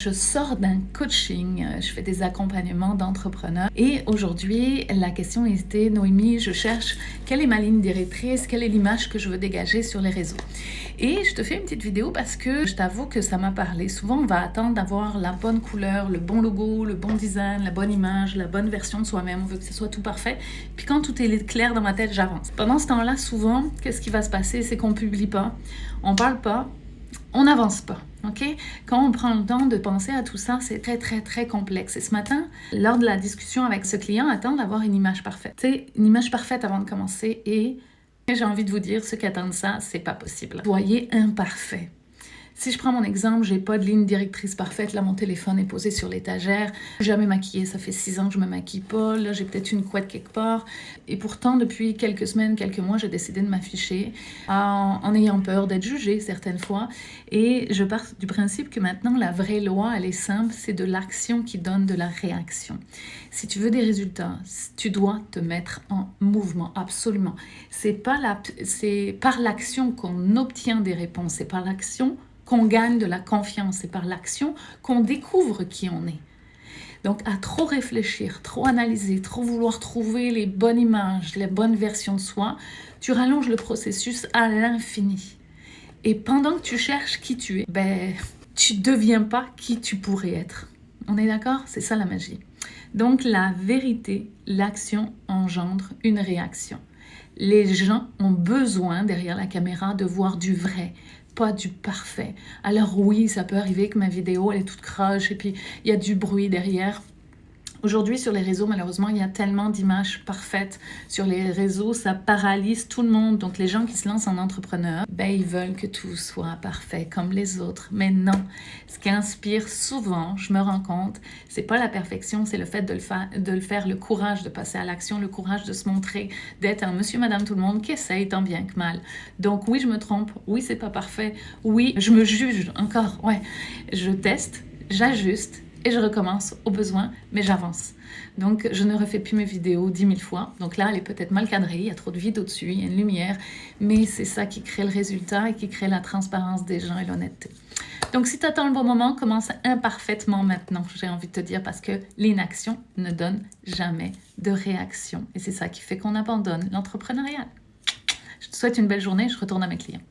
Je sors d'un coaching, je fais des accompagnements d'entrepreneurs et aujourd'hui la question était: Noémie, je cherche quelle est ma ligne directrice, quelle est l'image que je veux dégager sur les réseaux. Et je te fais une petite vidéo parce que je t'avoue que ça m'a parlé. Souvent on va attendre d'avoir la bonne couleur, le bon logo, le bon design, la bonne image, la bonne version de soi-même, on veut que ce soit tout parfait. Puis quand tout est clair dans ma tête, j'avance. Pendant ce temps-là, souvent, qu'est-ce qui va se passer? C'est qu'on publie pas, on parle pas, on n'avance pas, ok? Quand on prend le temps de penser à tout ça, c'est très complexe. Et ce matin, lors de la discussion avec ce client, attend d'avoir une image parfaite. Tu sais, une image parfaite avant de commencer et j'ai envie de vous dire, ceux qui attendent ça, c'est pas possible. Voyez imparfait. Si je prends mon exemple, j'ai pas de ligne directrice parfaite. Là, mon téléphone est posé sur l'étagère. Jamais maquillée, ça fait 6 ans que je me maquille pas. Là, j'ai peut-être une couette quelque part. Et pourtant, depuis quelques semaines, quelques mois, j'ai décidé de m'afficher en ayant peur d'être jugée certaines fois. Et je pars du principe que maintenant, la vraie loi, elle est simple, c'est de l'action qui donne de la réaction. Si tu veux des résultats, tu dois te mettre en mouvement, absolument. C'est par l'action qu'on obtient des réponses, c'est par l'action qu'on gagne de la confiance, c'est par l'action qu'on découvre qui on est. Donc, à trop réfléchir, trop analyser, trop vouloir trouver les bonnes images, les bonnes versions de soi, tu rallonges le processus à l'infini. Et pendant que tu cherches qui tu es, tu ne deviens pas qui tu pourrais être. On est d'accord? C'est ça la magie. Donc, la vérité, l'action engendre une réaction. Les gens ont besoin, derrière la caméra, de voir du vrai, pas du parfait. Alors oui, ça peut arriver que ma vidéo, elle est toute croche et puis il y a du bruit derrière. Aujourd'hui, sur les réseaux, malheureusement, il y a tellement d'images parfaites. Sur les réseaux, ça paralyse tout le monde. Donc, les gens qui se lancent en entrepreneur, ils veulent que tout soit parfait comme les autres. Mais non, ce qui inspire souvent, je me rends compte, c'est pas la perfection, c'est le fait de le faire, le courage de passer à l'action, le courage de se montrer, d'être un monsieur, madame, tout le monde qui essaye tant bien que mal. Donc, oui, je me trompe. Oui, c'est pas parfait. Oui, je me juge encore. Ouais, je teste, j'ajuste. Et je recommence au besoin, mais j'avance. Donc, je ne refais plus mes vidéos 10 000 fois. Donc là, elle est peut-être mal cadrée, il y a trop de vide au-dessus, il y a une lumière. Mais c'est ça qui crée le résultat et qui crée la transparence des gens et l'honnêteté. Donc, si tu attends le bon moment, commence imparfaitement maintenant, j'ai envie de te dire, parce que l'inaction ne donne jamais de réaction. Et c'est ça qui fait qu'on abandonne l'entrepreneuriat. Je te souhaite une belle journée, je retourne à mes clients.